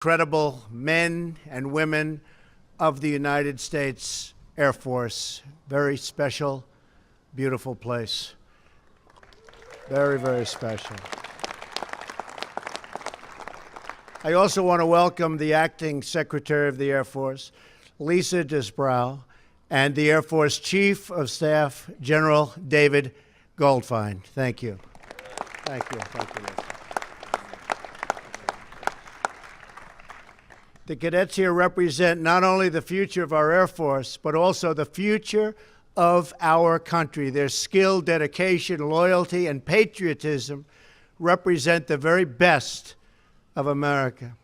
Incredible men and women of the United States Air Force. Very special, beautiful place. Very, very special. I also want to welcome the Acting Secretary of the Air Force, Lisa Disbrow, and the Air Force Chief of Staff, General David Goldfein. Thank you. Thank you. Thank you, Lisa. The cadets here represent not only the future of our Air Force, but also the future of our country. Their skill, dedication, loyalty, and patriotism represent the very best of America.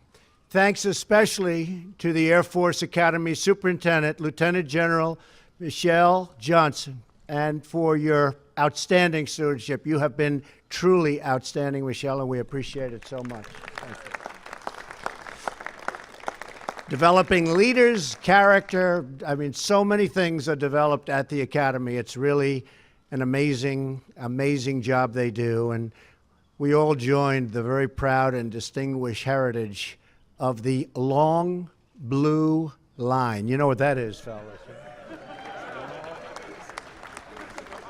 Thanks especially to the Air Force Academy Superintendent, Lieutenant General Michelle Johnson, and for your outstanding stewardship. You have been truly outstanding, Michelle, and we appreciate it so much. Thank you. Developing leaders, character, so many things are developed at the Academy. It's really an amazing, amazing job they do. And we all joined the very proud and distinguished heritage of the long blue line. You know what that is, fellas?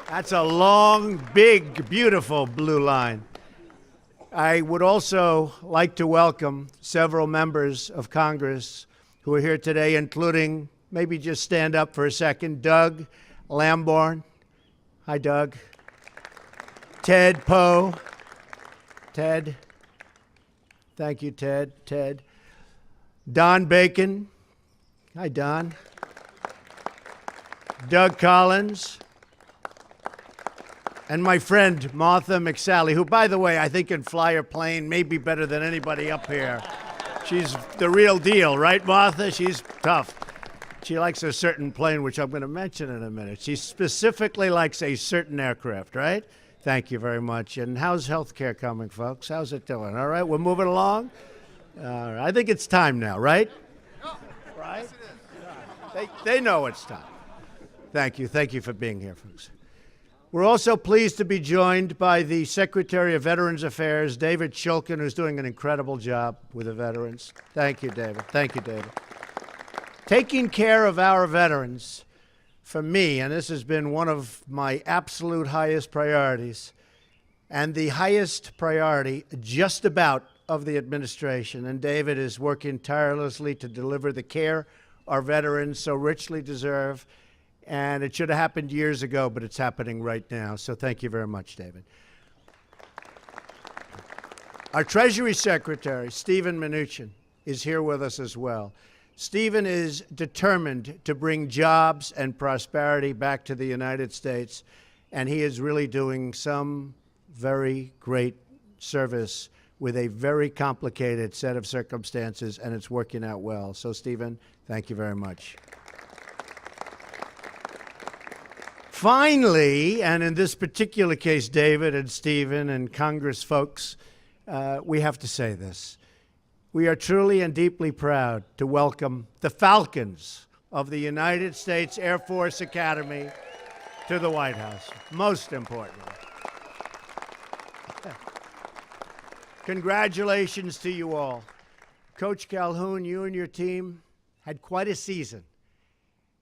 That's a long, big, beautiful blue line. I would also like to welcome several members of Congress who are here today, including, maybe just stand up for a second, Doug Lamborn. Hi, Doug. Ted Poe. Ted. Thank you, Ted. Ted. Don Bacon. Hi, Don. Doug Collins. And my friend, Martha McSally, who, by the way, I think can fly a plane maybe better than anybody up here. She's the real deal, right, Martha? She's tough. She likes a certain plane, which I'm going to mention in a minute. She specifically likes a certain aircraft, right? Thank you very much. And how's healthcare coming, folks? How's it doing? All right, we're moving along? I think it's time now, right? Right? They know it's time. Thank you. Thank you for being here, folks. We're also pleased to be joined by the Secretary of Veterans Affairs, David Shulkin, who's doing an incredible job with the veterans. Thank you, David. Thank you, David. Taking care of our veterans, for me, and this has been one of my absolute highest priorities, and the highest priority just about of the administration. And David is working tirelessly to deliver the care our veterans so richly deserve. And it should have happened years ago, but it's happening right now. So thank you very much, David. Our Treasury Secretary, Stephen Mnuchin, is here with us as well. Stephen is determined to bring jobs and prosperity back to the United States, and he is really doing some very great service with a very complicated set of circumstances, and it's working out well. So, Stephen, thank you very much. Finally, and in this particular case, David and Stephen and Congress folks, we have to say this. We are truly and deeply proud to welcome the Falcons of the United States Air Force Academy to the White House, most importantly. Congratulations to you all. Coach Calhoun, you and your team had quite a season.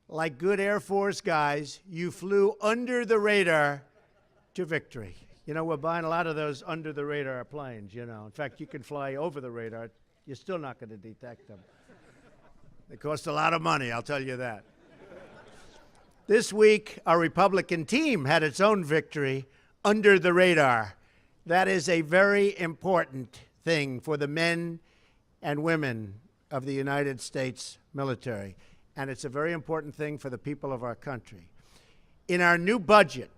Like good Air Force guys, you flew under the radar to victory. You know, we're buying a lot of those under the radar planes, you know. In fact, you can fly over the radar. You're still not going to detect them. They cost a lot of money, I'll tell you that. This week, our Republican team had its own victory under the radar. That is a very important thing for the men and women of the United States military. And it's a very important thing for the people of our country. In our new budget,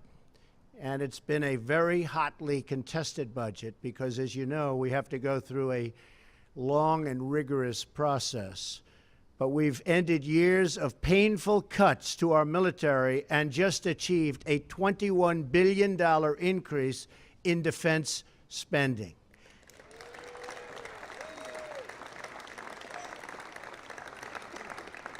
and it's been a very hotly contested budget because, as you know, we have to go through a long and rigorous process. But we've ended years of painful cuts to our military and just achieved a $21 billion increase in defense spending.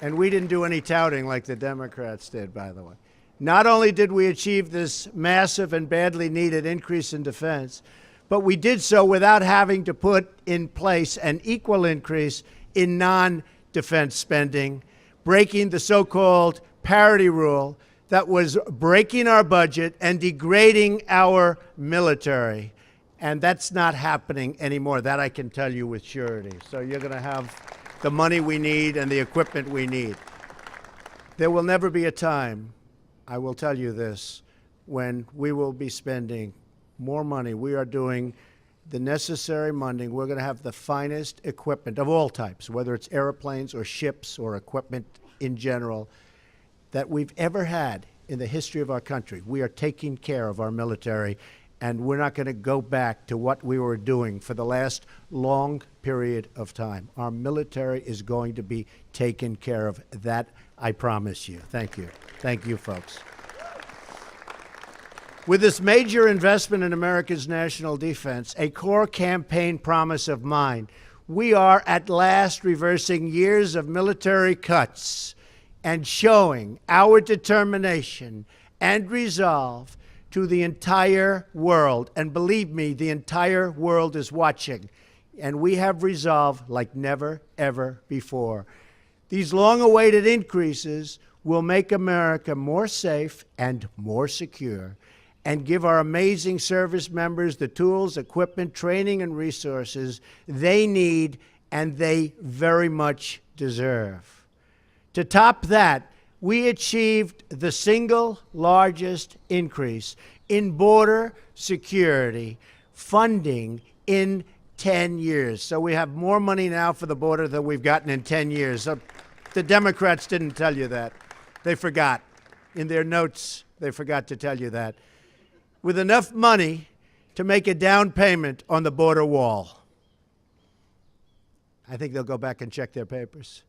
And we didn't do any touting like the Democrats did, by the way. Not only did we achieve this massive and badly needed increase in defense, but we did so without having to put in place an equal increase in non-defense spending, breaking the so-called parity rule that was breaking our budget and degrading our military. And that's not happening anymore. That I can tell you with surety. So you're going to have the money we need and the equipment we need. There will never be a time, I will tell you this, when we will be spending more money. We are doing the necessary funding. We're going to have the finest equipment of all types, whether it's airplanes or ships or equipment in general, that we've ever had in the history of our country. We are taking care of our military, and we're not going to go back to what we were doing for the last long period of time. Our military is going to be taken care of. That I promise you. Thank you. Thank you, folks. With this major investment in America's national defense, a core campaign promise of mine, we are at last reversing years of military cuts and showing our determination and resolve to the entire world. And believe me, the entire world is watching. And we have resolve like never, ever before. These long-awaited increases will make America more safe and more secure, and give our amazing service members the tools, equipment, training, and resources they need and they very much deserve. To top that, we achieved the single largest increase in border security funding in 10 years. So we have more money now for the border than we've gotten in 10 years. The Democrats didn't tell you that. They forgot. In their notes, they forgot to tell you that. With enough money to make a down payment on the border wall. I think they'll go back and check their papers.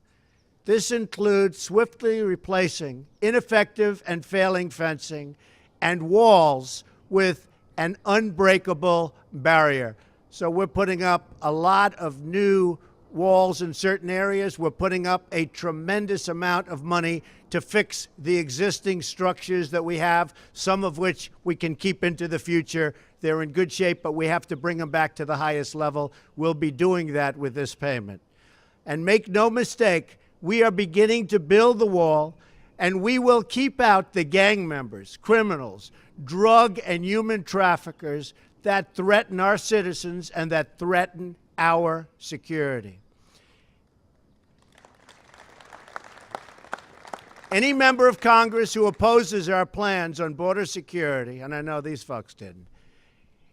This includes swiftly replacing ineffective and failing fencing and walls with an unbreakable barrier. So we're putting up a lot of new walls in certain areas. We're putting up a tremendous amount of money to fix the existing structures that we have, some of which we can keep into the future. They're in good shape, but we have to bring them back to the highest level. We'll be doing that with this payment. And make no mistake, we are beginning to build the wall, and we will keep out the gang members, criminals, drug and human traffickers that threaten our citizens and that threaten our security. Any member of Congress who opposes our plans on border security, and I know these folks didn't,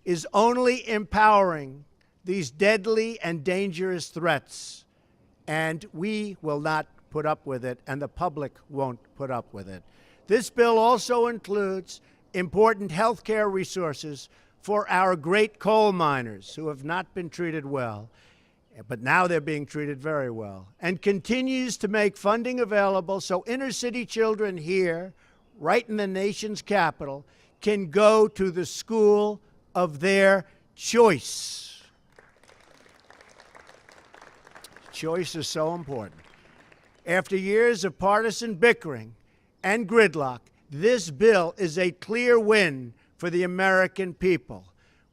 is only empowering these deadly and dangerous threats, and we will not put up with it, and the public won't put up with it. This bill also includes important health care resources for our great coal miners who have not been treated well, but now they're being treated very well, and continues to make funding available so inner-city children here, right in the nation's capital, can go to the school of their choice. Choice is so important. After years of partisan bickering and gridlock, this bill is a clear win for the American people.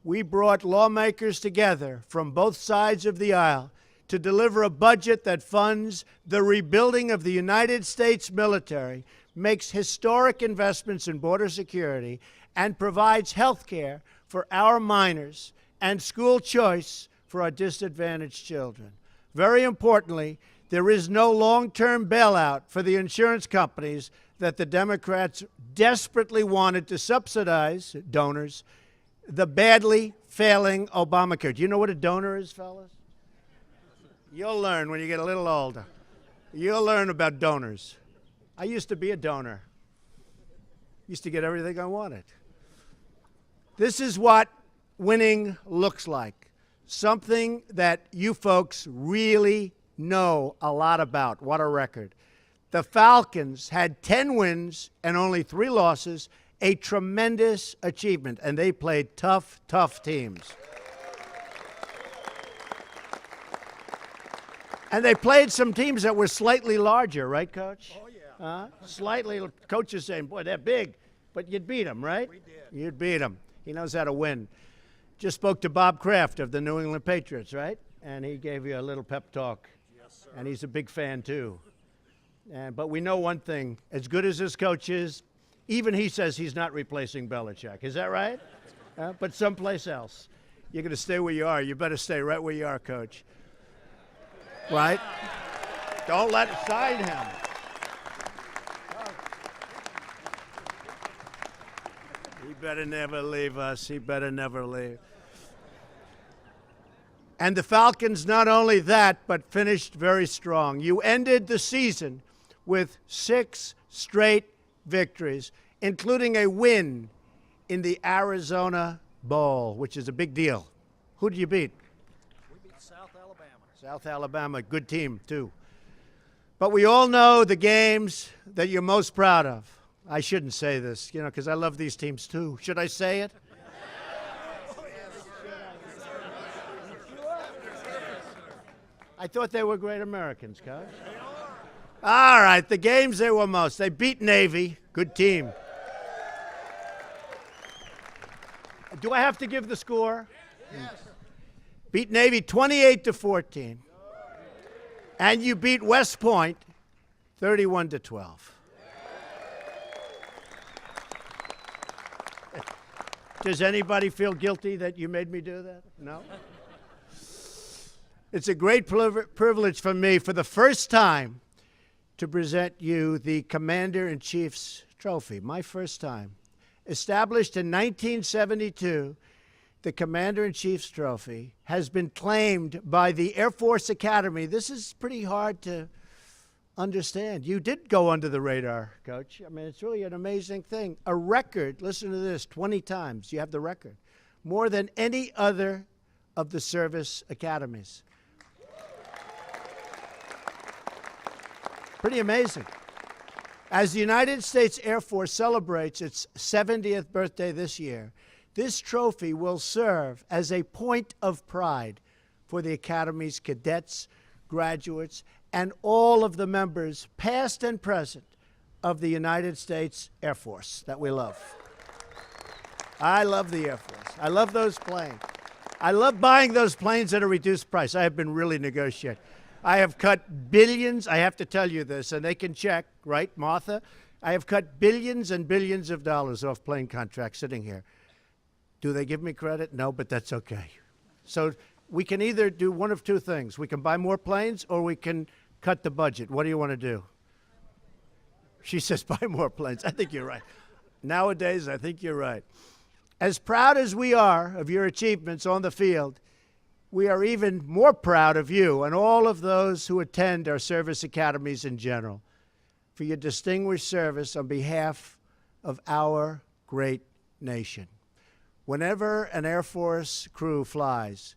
We brought lawmakers together from both sides of the aisle to deliver a budget that funds the rebuilding of the United States military, makes historic investments in border security, and provides health care for our miners and school choice for our disadvantaged children. Very importantly, there is no long-term bailout for the insurance companies that the Democrats desperately wanted to subsidize, donors, the badly failing Obamacare. Do you know what a donor is, fellas? You'll learn when you get a little older. You'll learn about donors. I used to be a donor. Used to get everything I wanted. This is what winning looks like. Something that you folks really know a lot about. What a record. The Falcons had 10 wins and only 3 losses, a tremendous achievement, and they played tough, tough teams. And they played some teams that were slightly larger, right, Coach? Oh, yeah. Slightly. Coach is saying, boy, they're big, but you'd beat them, right? We did. You'd beat them. He knows how to win. Just spoke to Bob Kraft of the New England Patriots, right? And he gave you a little pep talk. Yes, sir. And he's a big fan, too. But we know one thing. As good as this coach is, even he says he's not replacing Belichick. Is that right? But someplace else. You're going to stay where you are. You better stay right where you are, Coach. Right? Don't let it sign him. He better never leave us. He better never leave. And the Falcons, not only that, but finished very strong. You ended the season with 6 straight victories, including a win in the Arizona Bowl, which is a big deal. Who did you beat? We beat South Alabama. South Alabama, good team, too. But we all know the games that you're most proud of. I shouldn't say this, because I love these teams, too. Should I say it? I thought they were great Americans, Coach. All right, the games they were most. They beat Navy, good team. Do I have to give the score? Yes. Beat Navy 28-14. And you beat West Point 31-12. Does anybody feel guilty that you made me do that? No? It's a great privilege for me, for the first time, to present you the Commander-in-Chief's Trophy, my first time. Established in 1972, the Commander-in-Chief's Trophy has been claimed by the Air Force Academy. This is pretty hard to understand. You did go under the radar, Coach. I mean, it's really an amazing thing. A record, listen to this, 20 times. You have the record. More than any other of the service academies. Pretty amazing. As the United States Air Force celebrates its 70th birthday this year, this trophy will serve as a point of pride for the Academy's cadets, graduates, and all of the members, past and present, of the United States Air Force that we love. I love the Air Force. I love those planes. I love buying those planes at a reduced price. I have been really negotiating. I have cut billions. I have to tell you this, and they can check, right, Martha? I have cut billions and billions of dollars off plane contracts sitting here. Do they give me credit? No, but that's okay. So we can either do one of two things. We can buy more planes, or we can cut the budget. What do you want to do? She says buy more planes. I think you're right. Nowadays, I think you're right. As proud as we are of your achievements on the field, we are even more proud of you and all of those who attend our service academies in general for your distinguished service on behalf of our great nation. Whenever an Air Force crew flies,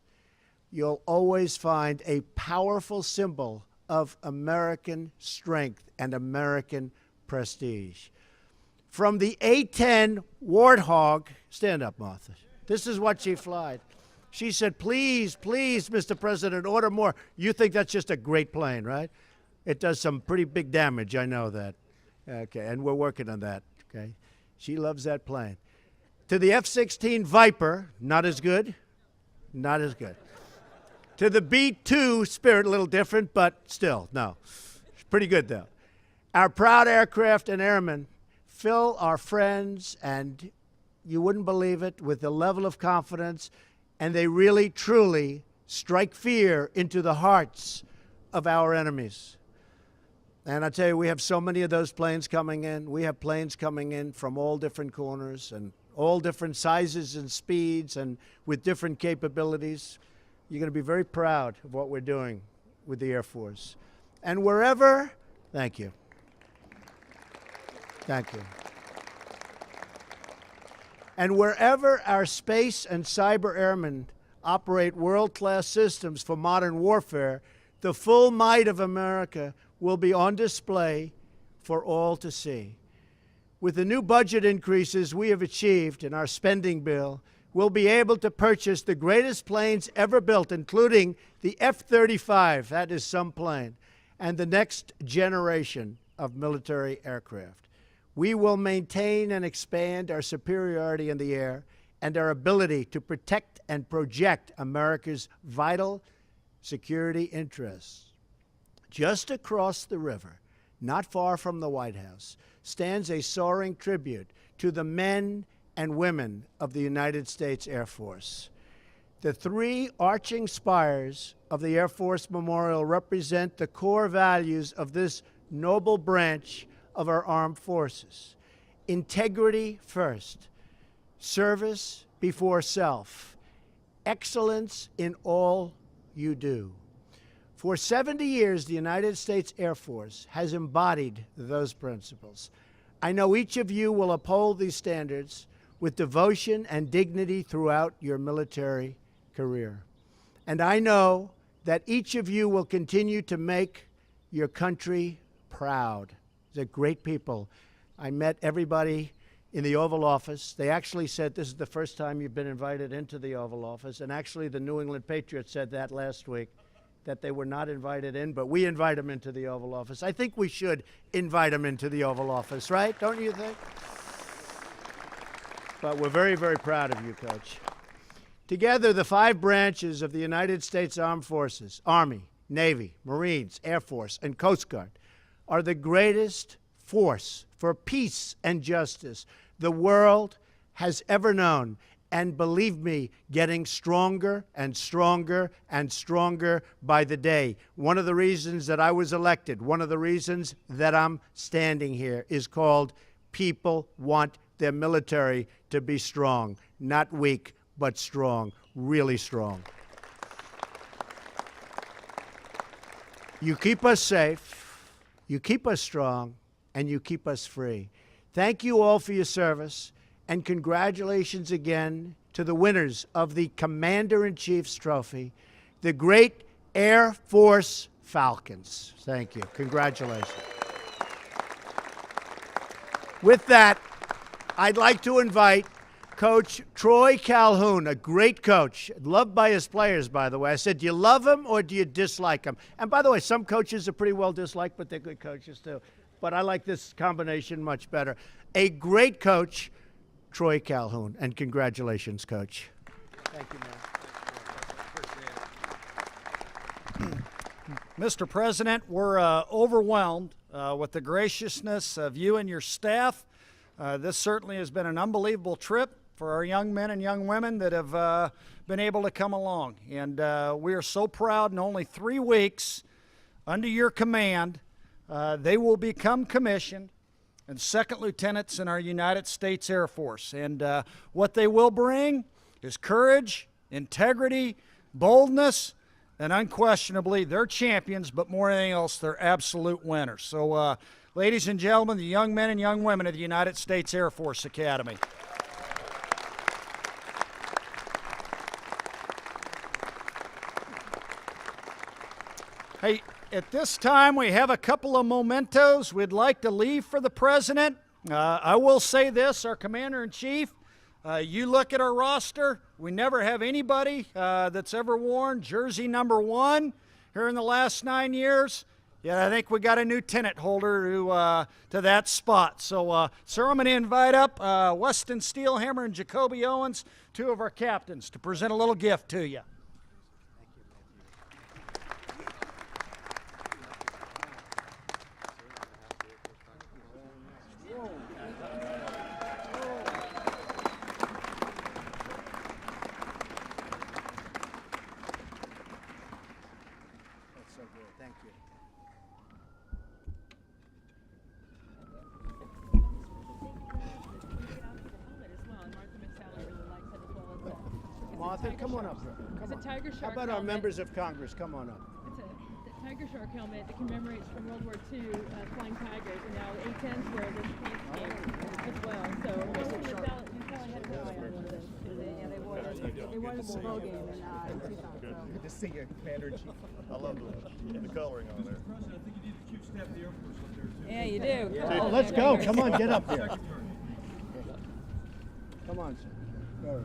you'll always find a powerful symbol of American strength and American prestige. From the A-10 Warthog, stand up, Martha. This is what she flied. She said, please, please, Mr. President, order more. You think that's just a great plane, right? It does some pretty big damage, I know that. Okay, and we're working on that, okay? She loves that plane. To the F-16 Viper, not as good, not as good. To the B-2 Spirit, a little different, but still, no. It's pretty good, though. Our proud aircraft and airmen fill our friends, and you wouldn't believe it, with the level of confidence, and they really, truly strike fear into the hearts of our enemies. And I tell you, we have so many of those planes coming in. We have planes coming in from all different corners and all different sizes and speeds and with different capabilities. You're going to be very proud of what we're doing with the Air Force. And wherever, thank you. Thank you. And wherever our space and cyber airmen operate world-class systems for modern warfare, the full might of America will be on display for all to see. With the new budget increases we have achieved in our spending bill, we'll be able to purchase the greatest planes ever built, including the F-35, that is some plane, and the next generation of military aircraft. We will maintain and expand our superiority in the air and our ability to protect and project America's vital security interests. Just across the river, not far from the White House, stands a soaring tribute to the men and women of the United States Air Force. The three arching spires of the Air Force Memorial represent the core values of this noble branch of our armed forces. Integrity first, service before self, excellence in all you do. For 70 years, the United States Air Force has embodied those principles. I know each of you will uphold these standards with devotion and dignity throughout your military career. And I know that each of you will continue to make your country proud. They're great people. I met everybody in the Oval Office. They actually said this is the first time you've been invited into the Oval Office. And actually, the New England Patriots said that last week, that they were not invited in, but we invite them into the Oval Office. I think we should invite them into the Oval Office, right? Don't you think? But we're very, very proud of you, Coach. Together, the five branches of the United States Armed Forces, Army, Navy, Marines, Air Force, and Coast Guard, are the greatest force for peace and justice the world has ever known. And believe me, getting stronger and stronger and stronger by the day. One of the reasons that I was elected, one of the reasons that I'm standing here is called people want their military to be strong. Not weak, but strong, really strong. You keep us safe, you keep us strong, and you keep us free. Thank you all for your service. And congratulations again to the winners of the Commander-in-Chief's Trophy, the great Air Force Falcons. Thank you. Congratulations. With that, I'd like to invite Coach Troy Calhoun, a great coach, loved by his players, by the way. I said, do you love him or do you dislike him? And by the way, some coaches are pretty well disliked, but they're good coaches too. But I like this combination much better. A great coach, Troy Calhoun, and congratulations, Coach. Thank you, man. Mr. President, we're overwhelmed with the graciousness of you and your staff. This certainly has been an unbelievable trip for our young men and young women that have been able to come along. And we are so proud in only 3 weeks under your command, they will become commissioned and second lieutenants in our United States Air Force. And what they will bring is courage, integrity, boldness, and unquestionably, they're champions, but more than anything else, they're absolute winners. So, ladies and gentlemen, the young men and young women of the United States Air Force Academy. Hey, at this time, we have a couple of mementos we'd like to leave for the President. I will say this, our Commander-in-Chief, you look at our roster, we never have anybody that's ever worn jersey number 1 here in the last 9 years. Yeah, I think we got a new tenant holder to that spot. So, sir, I'm going to invite up Weston Steelhammer and Jacoby Owens, 2 of our captains, to present a little gift to you. Thank you. Martha, come on up here. Come on. It's a tiger How shark about our helmet. members of Congress? Come on up. It's a tiger shark helmet that commemorates from World War II flying tigers, and now A-10s wear this paint scheme as well. So you probably had an eye on one of those. Yeah, they wore the World game in Tucson. Good to see you, Commander-in-Chief. I love the coloring on there. President, I think you need the chief staff of the Air Force up there, too. Yeah, you do. Oh, let's go. Come on, get up here. Come on, sir. Go.